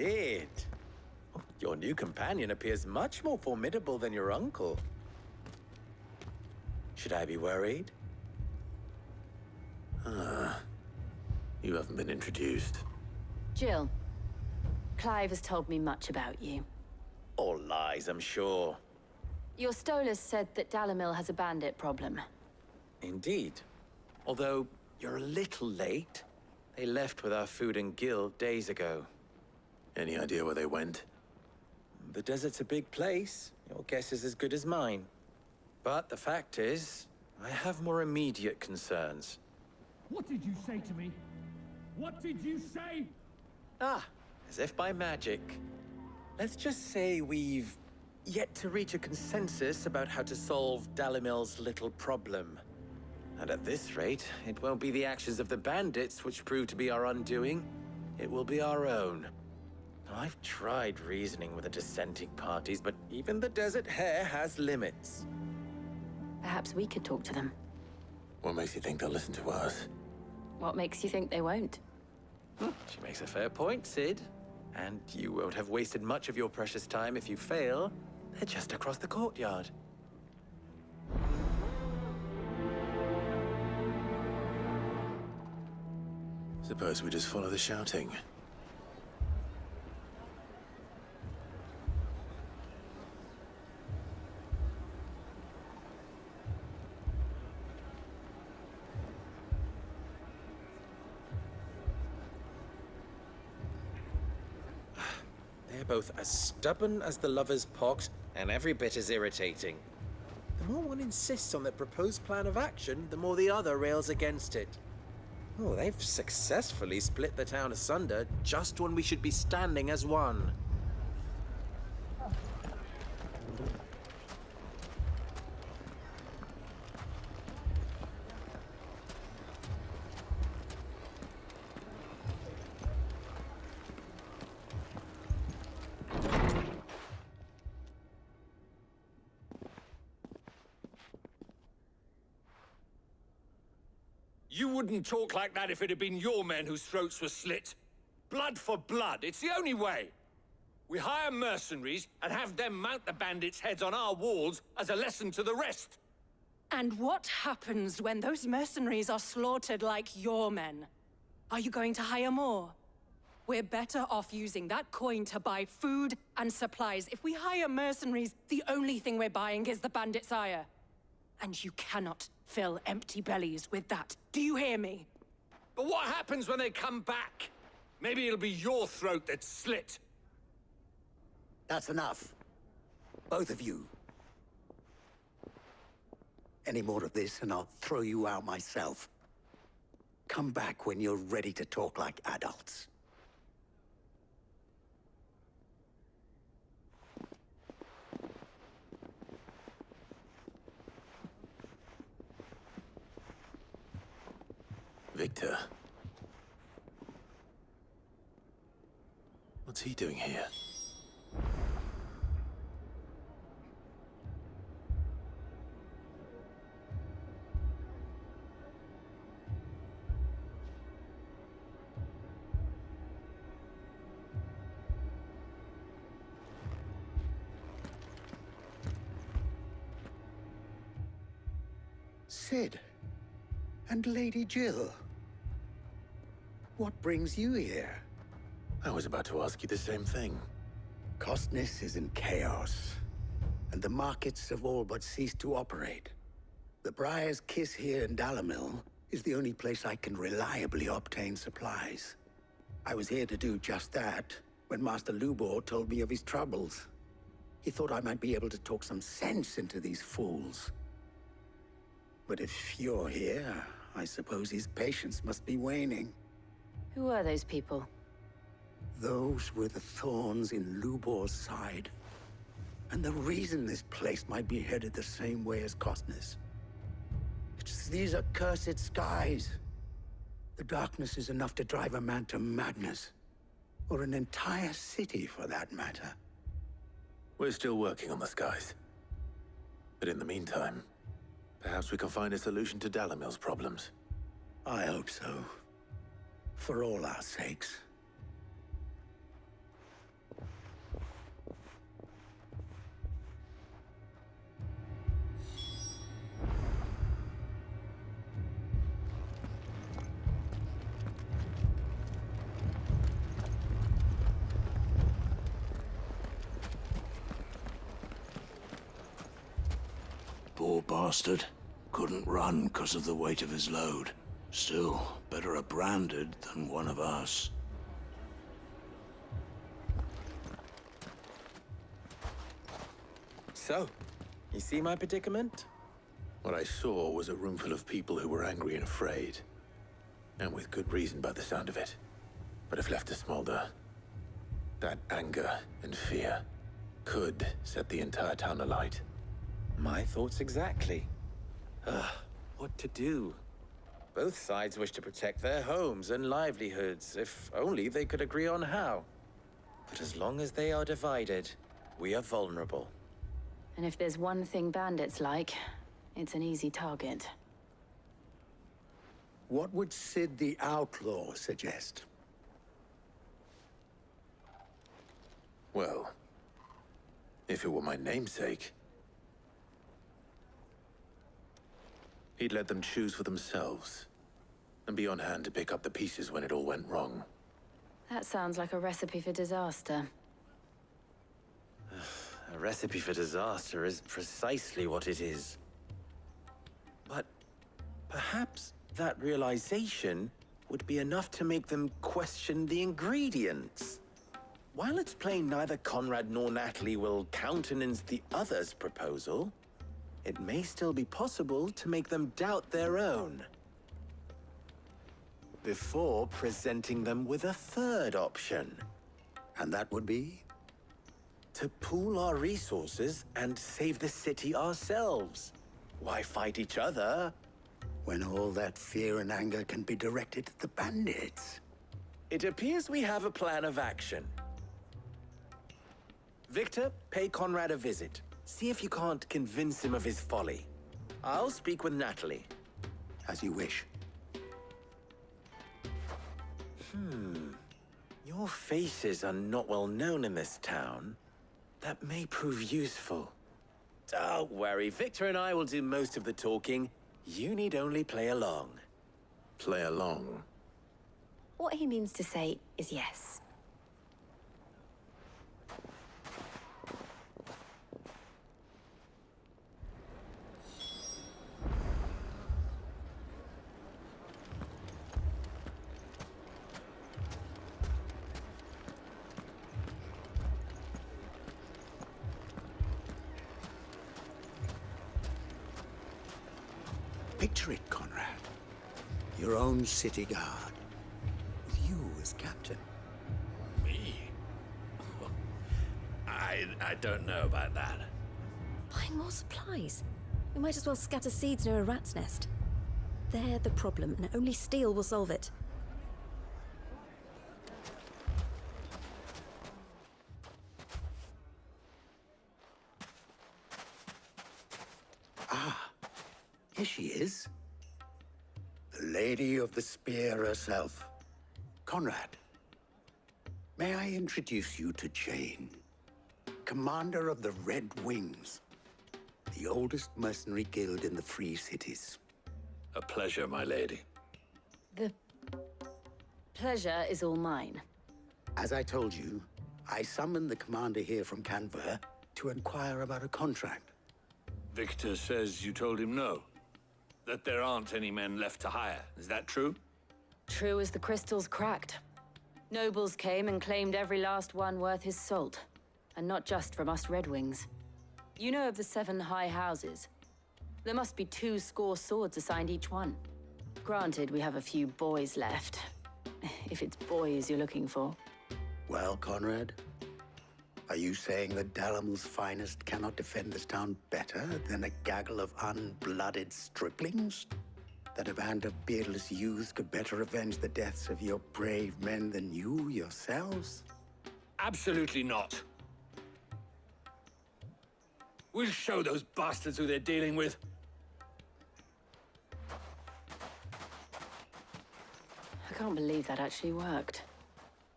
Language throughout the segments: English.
Sid. Your new companion appears much more formidable than your uncle. Should I be worried? You haven't been introduced. Jill, Clive has told me much about you. All lies, I'm sure. Your Stolas said that Dalamil has a bandit problem. Indeed. Although, you're a little late. They left with our food and guild days ago. Any idea where they went? The desert's a big place. Your guess is as good as mine. But the fact is, I have more immediate concerns. What did you say to me? What did you say? Ah, as if by magic. Let's just say we've yet to reach a consensus about how to solve Dalamil's little problem. And at this rate, it won't be the actions of the bandits which prove to be our undoing. It will be our own. Now, I've tried reasoning with the dissenting parties, but even the Desert Hare has limits. Perhaps we could talk to them. What makes you think they'll listen to us? What makes you think they won't? She makes a fair point, Sid. And you won't have wasted much of your precious time if you fail. They're just across the courtyard. Suppose we just follow the shouting. They're both as stubborn as the lover's pox, and every bit as irritating. The more one insists on their proposed plan of action, the more the other rails against it. Oh, they've successfully split the town asunder just when we should be standing as one. You wouldn't talk like that if it had been your men whose throats were slit. Blood for blood, it's the only way. We hire mercenaries and have them mount the bandits' heads on our walls as a lesson to the rest. And what happens when those mercenaries are slaughtered like your men? Are you going to hire more? We're better off using that coin to buy food and supplies. If we hire mercenaries, the only thing we're buying is the bandit's ire. And you cannot fill empty bellies with that. Do you hear me? But what happens when they come back? Maybe it'll be your throat that's slit. That's enough. Both of you. Any more of this and I'll throw you out myself. Come back when you're ready to talk like adults. Victor. What's he doing here? Sid. And Lady Jill. What brings you here? I was about to ask you the same thing. Costness is in chaos, and the markets have all but ceased to operate. The Briar's Kiss here in Dalamil is the only place I can reliably obtain supplies. I was here to do just that when Master Lubor told me of his troubles. He thought I might be able to talk some sense into these fools. But if you're here, I suppose his patience must be waning. Who are those people? Those were the thorns in Lubor's side. And the reason this place might be headed the same way as Costness. It's these accursed skies. The darkness is enough to drive a man to madness. Or an entire city, for that matter. We're still working on the skies. But in the meantime, perhaps we can find a solution to Dalamil's problems. I hope so. For all our sakes. Poor bastard. Couldn't run because of the weight of his load. Still, better a branded than one of us. So, you see my predicament? What I saw was a room full of people who were angry and afraid. And with good reason by the sound of it. But if left to smolder, that anger and fear could set the entire town alight. My thoughts exactly. What to do? Both sides wish to protect their homes and livelihoods, if only they could agree on how. But as long as they are divided, we are vulnerable. And if there's one thing bandits like, it's an easy target. What would Sid the Outlaw suggest? Well, if it were my namesake, he'd let them choose for themselves, and be on hand to pick up the pieces when it all went wrong. That sounds like a recipe for disaster. A recipe for disaster is precisely what it is. But perhaps that realization would be enough to make them question the ingredients. While it's plain neither Conrad nor Natalie will countenance the other's proposal, it may still be possible to make them doubt their own. Before presenting them with a third option. And that would be? To pool our resources and save the city ourselves. Why fight each other? When all that fear and anger can be directed at the bandits. It appears we have a plan of action. Victor, pay Conrad a visit. See if you can't convince him of his folly. I'll speak with Natalie. As you wish. Your faces are not well known in this town. That may prove useful. Don't worry, Victor and I will do most of the talking. You need only play along. Play along. What he means to say is yes. Picture it, Conrad. Your own city guard. With you as captain. Me? I don't know about that. Buying more supplies? We might as well scatter seeds near a rat's nest. They're the problem, and only steel will solve it. Here she is. The Lady of the Spear herself. Conrad, may I introduce you to Jane, commander of the Red Wings, the oldest mercenary guild in the Free Cities. A pleasure, my lady. The pleasure is all mine. As I told you, I summoned the commander here from Canver to inquire about a contract. Victor says you told him no. That there aren't any men left to hire. Is that true? True as the crystals cracked. Nobles came and claimed every last one worth his salt. And not just from us Red Wings. You know of the 7 high houses. There must be 2 swords assigned each one. Granted, we have a few boys left. If it's boys you're looking for. Well, Conrad, are you saying that Dalamil's finest cannot defend this town better than a gaggle of unblooded striplings? That a band of beardless youths could better avenge the deaths of your brave men than you yourselves? Absolutely not. We'll show those bastards who they're dealing with. I can't believe that actually worked.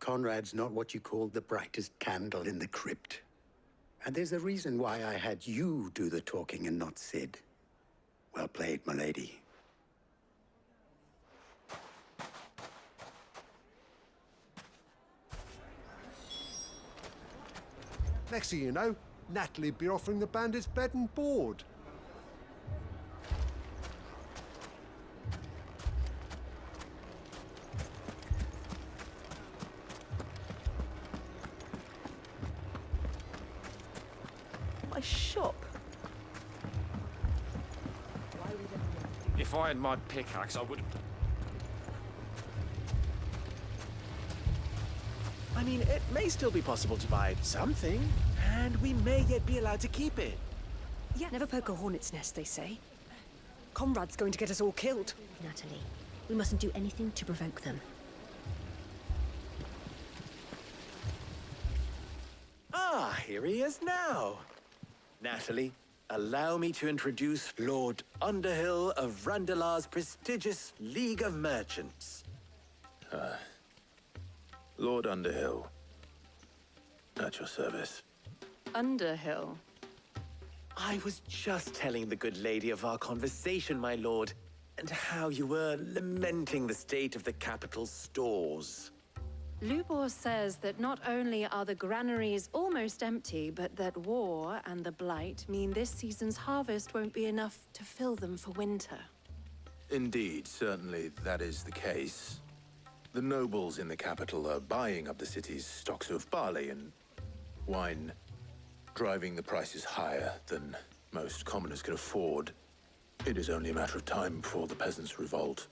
Conrad's not what you call the brightest candle in the crypt. And there's a reason why I had you do the talking and not Sid. Well played, my lady. Next thing you know, Natalie'd be offering the bandits bed and board. shop? If I had my pickaxe, I would... I mean, it may still be possible to buy something, and we may yet be allowed to keep it. Yeah, never poke a hornet's nest, they say. Conrad's going to get us all killed. Natalie, we mustn't do anything to provoke them. Ah, here he is now. Natalie, allow me to introduce Lord Underhill of Randalar's prestigious League of Merchants. Lord Underhill. At your service. Underhill. I was just telling the good lady of our conversation, my lord, and how you were lamenting the state of the capital's stores. Lubor says that not only are the granaries almost empty, but that war and the Blight mean this season's harvest won't be enough to fill them for winter. Indeed, certainly that is the case. The nobles in the capital are buying up the city's stocks of barley and wine, driving the prices higher than most commoners can afford. It is only a matter of time before the peasants revolt.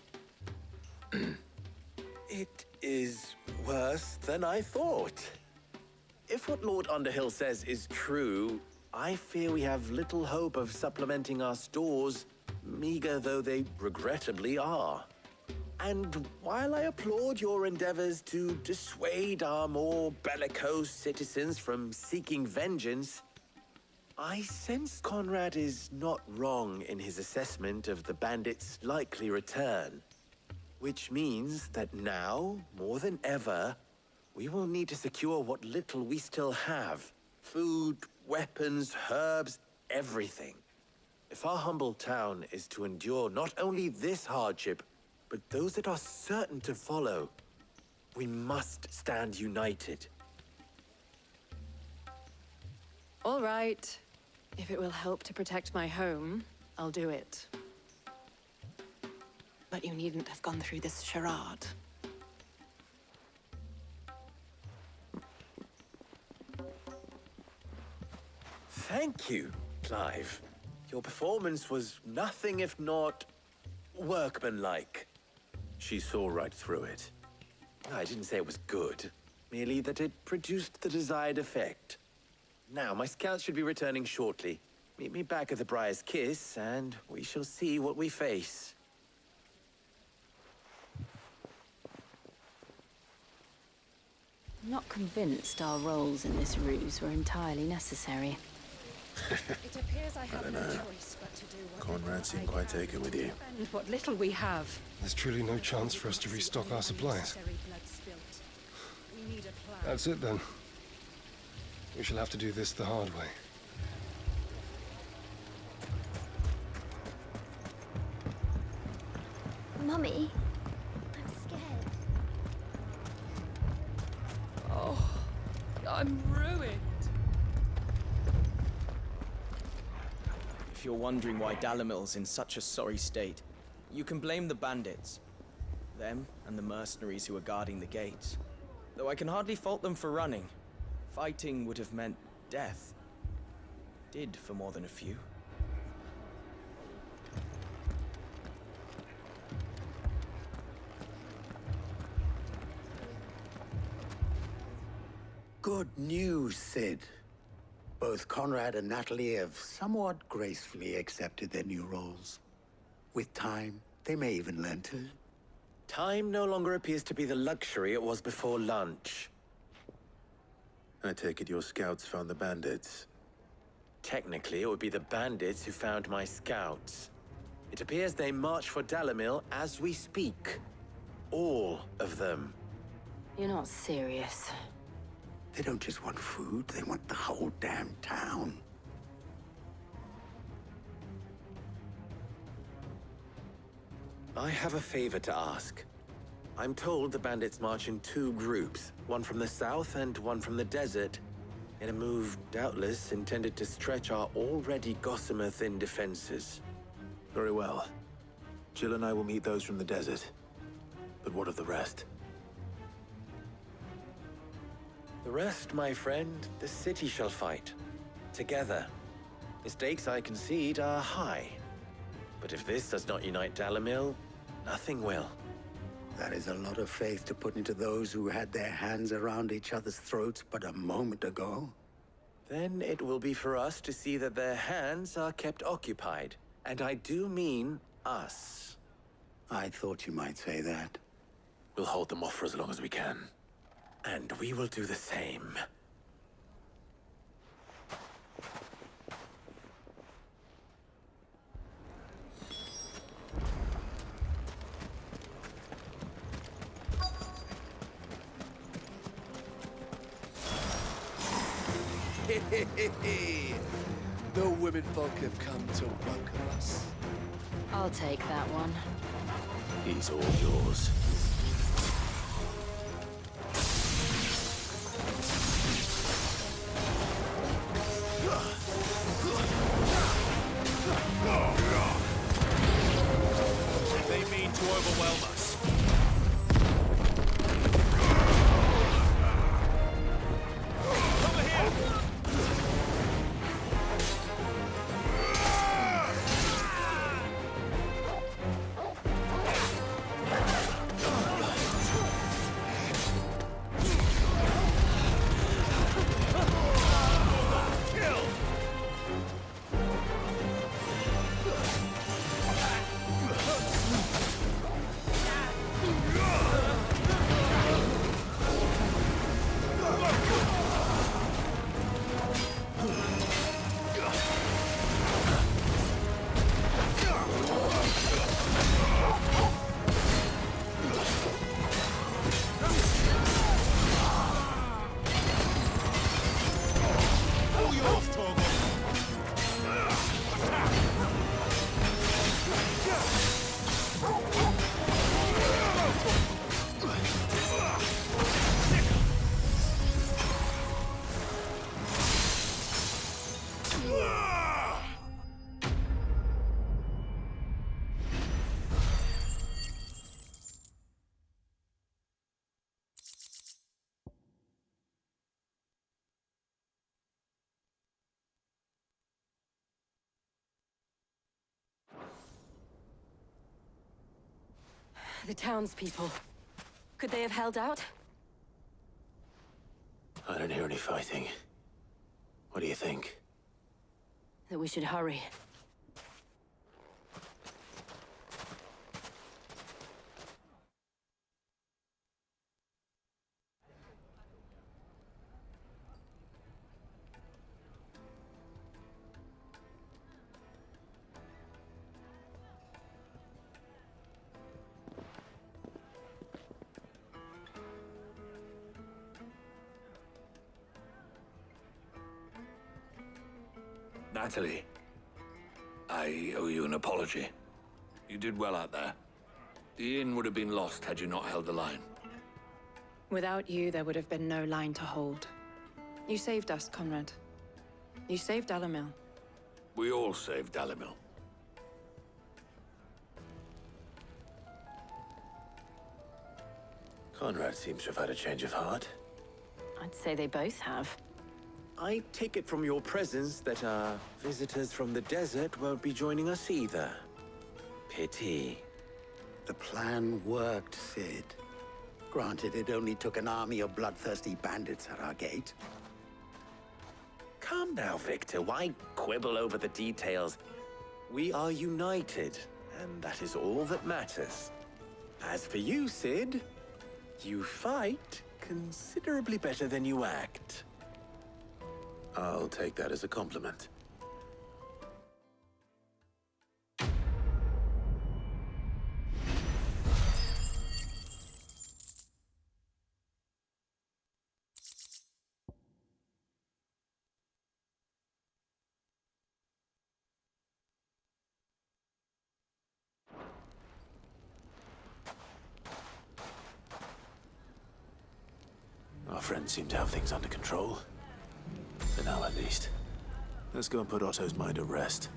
It is worse than I thought. If what Lord Underhill says is true, I fear we have little hope of supplementing our stores, meager though they regrettably are. And while I applaud your endeavors to dissuade our more bellicose citizens from seeking vengeance, I sense Conrad is not wrong in his assessment of the bandits' likely return. Which means that now, more than ever, we will need to secure what little we still have. Food, weapons, herbs, everything. If our humble town is to endure not only this hardship, but those that are certain to follow, we must stand united. All right. If it will help to protect my home, I'll do it. But you needn't have gone through this charade. Thank you, Clive. Your performance was nothing if not workmanlike. She saw right through it. I didn't say it was good, merely that it produced the desired effect. Now, my scouts should be returning shortly. Meet me back at the Briar's Kiss, and we shall see what we face. I'm not convinced our roles in this ruse were entirely necessary. It appears I have don't no know. choice but to do what Conrad seemed quite taken with you. and what little we have. There's truly no chance for us to restock our supplies. We need a plan. That's it then. We shall have to do this the hard way. Mummy, I'm scared. Oh, I'm ruined. If you're wondering why Dalimil's in such a sorry state, you can blame the bandits. Them and the mercenaries who are guarding the gates. Though I can hardly fault them for running. Fighting would have meant death. Did for more than a few. Good news, Sid. Both Conrad and Natalie have somewhat gracefully accepted their new roles. With time, they may even learn to. Time no longer appears to be the luxury it was before lunch. I take it your scouts found the bandits. Technically, it would be the bandits who found my scouts. It appears they march for Dalimil as we speak. All of them. You're not serious. They don't just want food, they want the whole damn town. I have a favor to ask. I'm told the bandits march in two groups, one from the south and one from the desert, in a move doubtless intended to stretch our already gossamer-thin defenses. Very well. Jill and I will meet those from the desert. But what of the rest? The rest, my friend, the city shall fight. Together. Stakes, I concede, are high. But if this does not unite Dalimil, nothing will. That is a lot of faith to put into those who had their hands around each other's throats but a moment ago. Then it will be for us to see that their hands are kept occupied. And I do mean us. I thought you might say that. We'll hold them off for as long as we can. And we will do the same. The women folk have come to welcome us. I'll take that one. He's all yours. They mean to overwhelm us. Over here! The townspeople. Could they have held out? I don't hear any fighting. What do you think? That we should hurry. Natalie, I owe you an apology. You did well out there. The inn would have been lost had you not held the line. Without you, there would have been no line to hold. You saved us, Conrad. You saved Dalimil. We all saved Dalimil. Conrad seems to have had a change of heart. I'd say they both have. I take it from your presence that our visitors from the desert won't be joining us either. Pity. The plan worked, Sid. Granted, it only took an army of bloodthirsty bandits at our gate. Calm now, Victor. Why quibble over the details? We are united, and that is all that matters. As for you, Sid, you fight considerably better than you act. I'll take that as a compliment. Our friends seem to have things under control. For now, at least. Let's go and put Otto's mind at rest.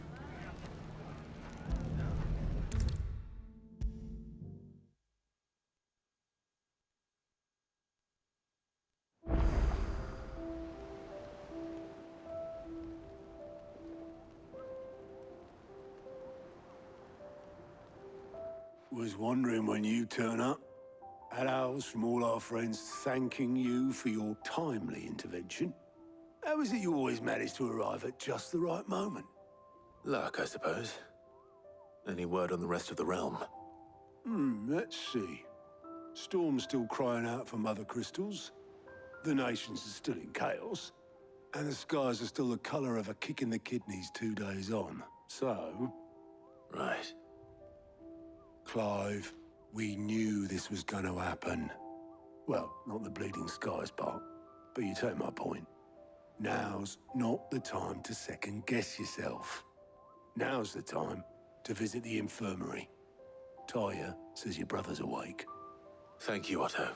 Was wondering when you turn up. Hellos from all our friends thanking you for your timely intervention. How is it you always manage to arrive at just the right moment? Luck, I suppose. Any word on the rest of the realm? Let's see. Storm's still crying out for Mother Crystals. The nations are still in chaos. And the skies are still the color of a kick in the kidneys 2 days on. So... Right. Clive, we knew this was going to happen. Well, not the bleeding skies part, but you take my point. Now's not the time to second-guess yourself. Now's the time to visit the infirmary. Talia says your brother's awake. Thank you, Otto.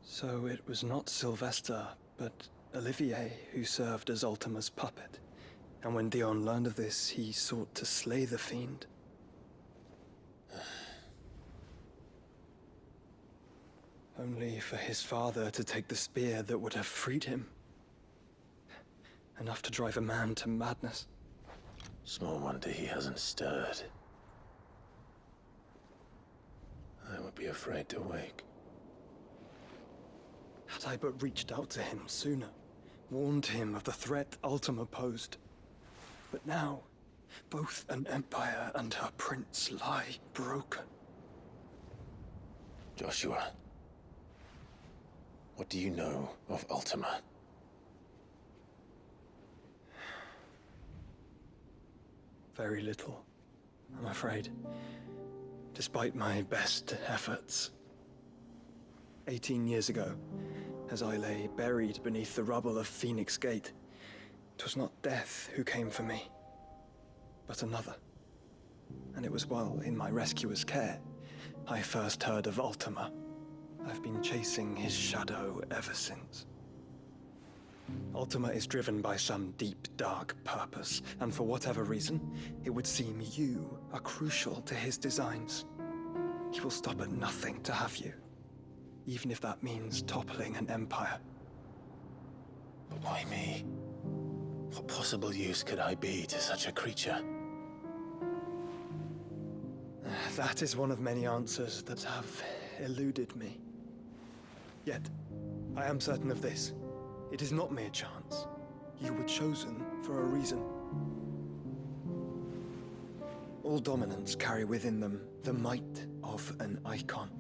So it was not Sylvester, but Olivier who served as Ultima's puppet. And when Dion learned of this, he sought to slay the fiend. Only for his father to take the spear that would have freed him. Enough to drive a man to madness. Small wonder he hasn't stirred. I would be afraid to wake. Had I but reached out to him sooner, warned him of the threat Ultima posed. But now, both an empire and her prince lie broken. Joshua, what do you know of Ultima? Very little, I'm afraid. Despite my best efforts. 18 years ago, as I lay buried beneath the rubble of Phoenix Gate, 'twas not death who came for me, but another. And it was while in my rescuer's care, I first heard of Ultima. I've been chasing his shadow ever since. Ultima is driven by some deep, dark purpose, and for whatever reason, it would seem you are crucial to his designs. He will stop at nothing to have you, even if that means toppling an empire. But why me? What possible use could I be to such a creature? That is one of many answers that have eluded me. Yet, I am certain of this. It is not mere chance. You were chosen for a reason. All dominants carry within them the might of an icon.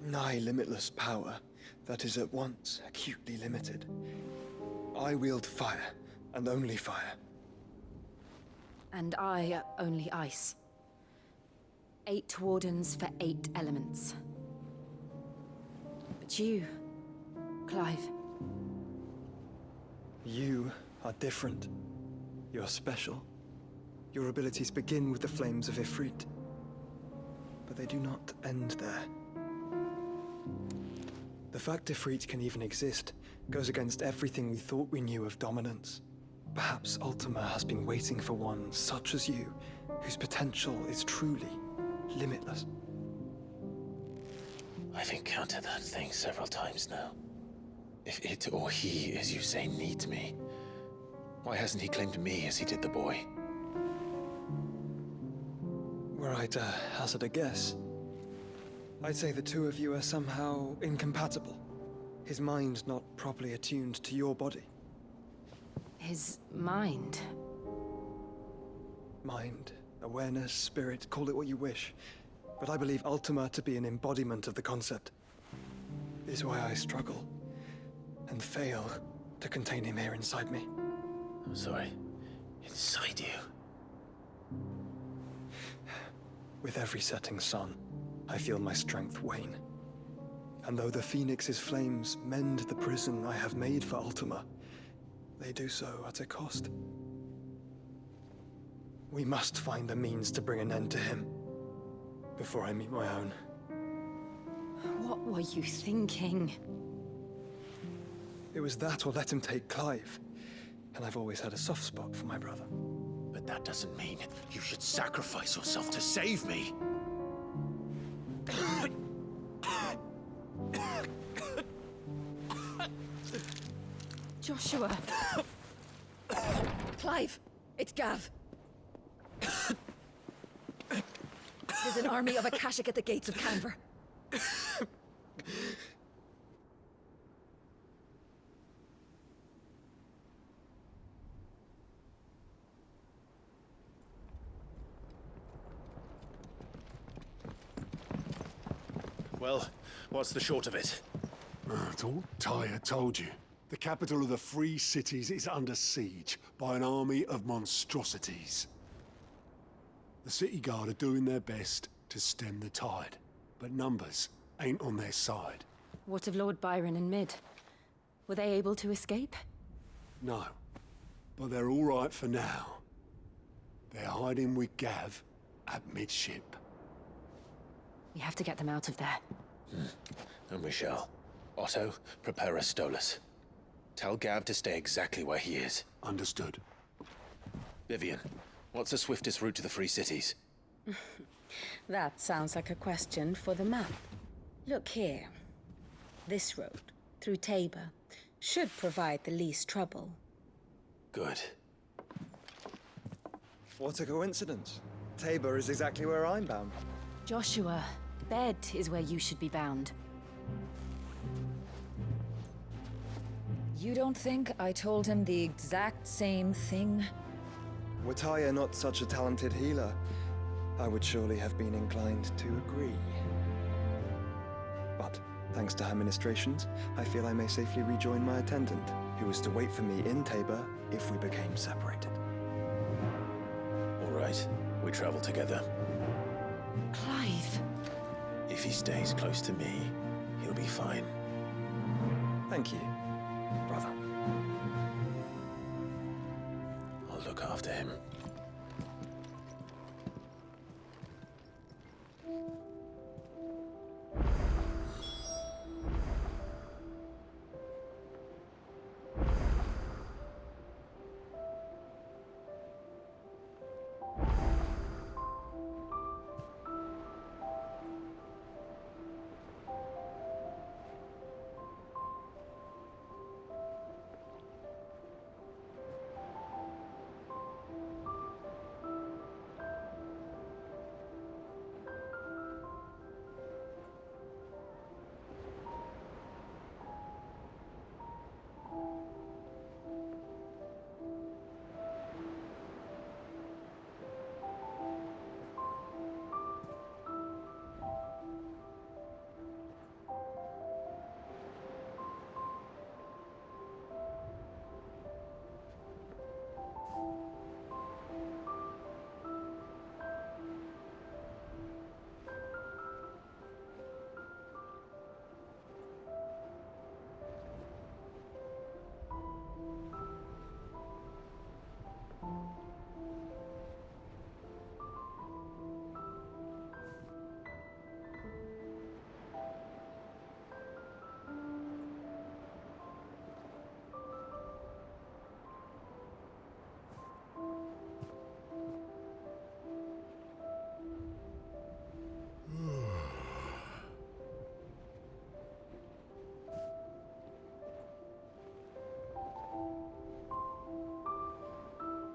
Nigh limitless power that is at once acutely limited. I wield fire, and only fire. And I only ice. 8 wardens for 8 elements. But you, Clive. You are different. You're special. Your abilities begin with the flames of Ifrit. But they do not end there. The fact Ifrit can even exist goes against everything we thought we knew of dominance. Perhaps Ultima has been waiting for one such as you, whose potential is truly limitless. I've encountered that thing several times now. If it or he, as you say, needs me, why hasn't he claimed me as he did the boy? Were I to hazard a guess, I'd say the two of you are somehow incompatible. His mind not properly attuned to your body. His mind? Mind, awareness, spirit, call it what you wish. But I believe Ultima to be an embodiment of the concept. It is why I struggle and fail to contain him here inside me. I'm sorry. Inside you? With every setting sun, I feel my strength wane. And though the Phoenix's flames mend the prison I have made for Ultima, they do so at a cost. We must find a means to bring an end to him before I meet my own. What were you thinking? It was that or let him take Clive. And I've always had a soft spot for my brother. But But that doesn't mean you should sacrifice yourself to save me. Joshua. Clive, it's Gav. There's an army of Akashic at the gates of Canver. Well, what's the short of it? I thought Tyre told you. The capital of the Free Cities is under siege by an army of monstrosities. The City Guard are doing their best to stem the tide, but numbers ain't on their side. What of Lord Byron and Mid? Were they able to escape? No, but they're all right for now. They're hiding with Gav at midship. We have to get them out of there. And we shall. Otto, prepare a Stolas. Tell Gav to stay exactly where he is. Understood. Vivian, what's the swiftest route to the Free Cities? That sounds like a question for the map. Look here. This road, through Tabor, should provide the least trouble. Good. What a coincidence. Tabor is exactly where I'm bound. Joshua, bed is where you should be bound. You don't think I told him the exact same thing? Were Tyre not such a talented healer, I would surely have been inclined to agree. But, thanks to her ministrations, I feel I may safely rejoin my attendant, who was to wait for me in Tabor if we became separated. All right, we travel together. Clive. If he stays close to me, he'll be fine. Thank you, brother. I'll look after him.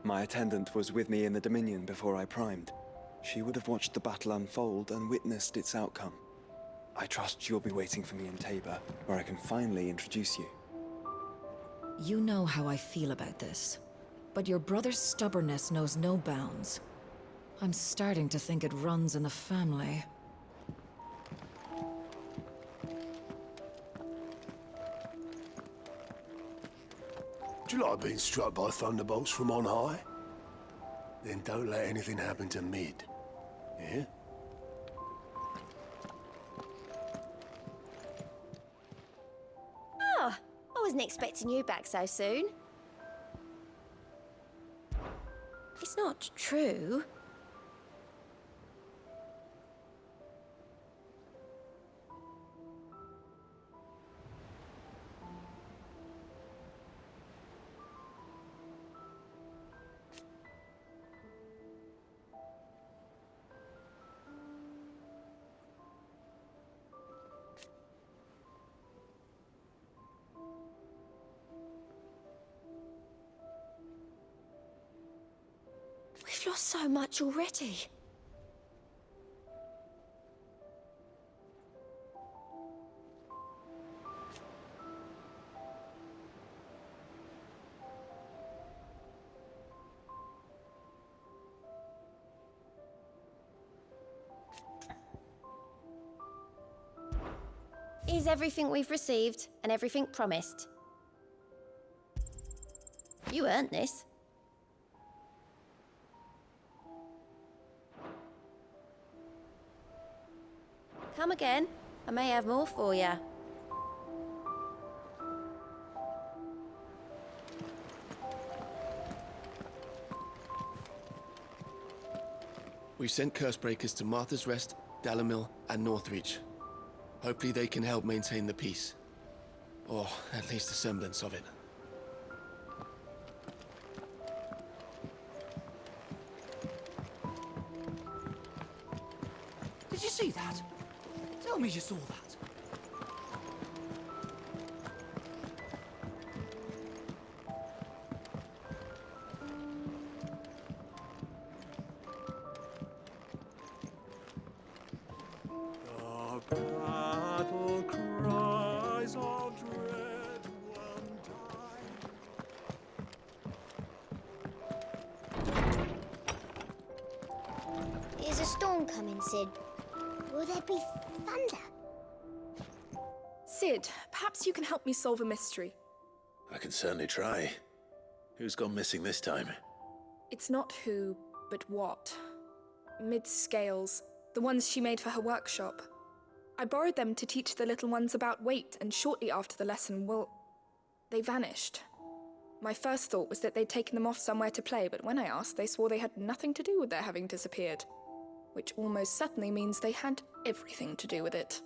My attendant was with me in the Dominion before I primed. She would have watched the battle unfold and witnessed its outcome. I trust you'll be waiting for me in Tabor, where I can finally introduce you. You know how I feel about this, but your brother's stubbornness knows no bounds. I'm starting to think it runs in the family. Do you like being struck by thunderbolts from on high? Then don't let anything happen to Mid. Yeah? Oh, I wasn't expecting you back so soon. It's not true. lost so much already. Here's everything we've received and everything promised. You earned this. Come again. I may have more for you. We've sent Cursebreakers to Martha's Rest, Dalamil, and Northreach. Hopefully they can help maintain the peace. Or at least a semblance of it. Did you see that? Tell me you saw that. The battle cries of dread one time. Is a storm coming, Sid? Will there be thunder? Sid, perhaps you can help me solve a mystery. I can certainly try. Who's gone missing this time? It's not who, but what. Mid-scales, the ones she made for her workshop. I borrowed them to teach the little ones about weight, and shortly after the lesson, well, they vanished. My first thought was that they'd taken them off somewhere to play, but when I asked, they swore they had nothing to do with their having disappeared. Which almost certainly means they had everything to do with it.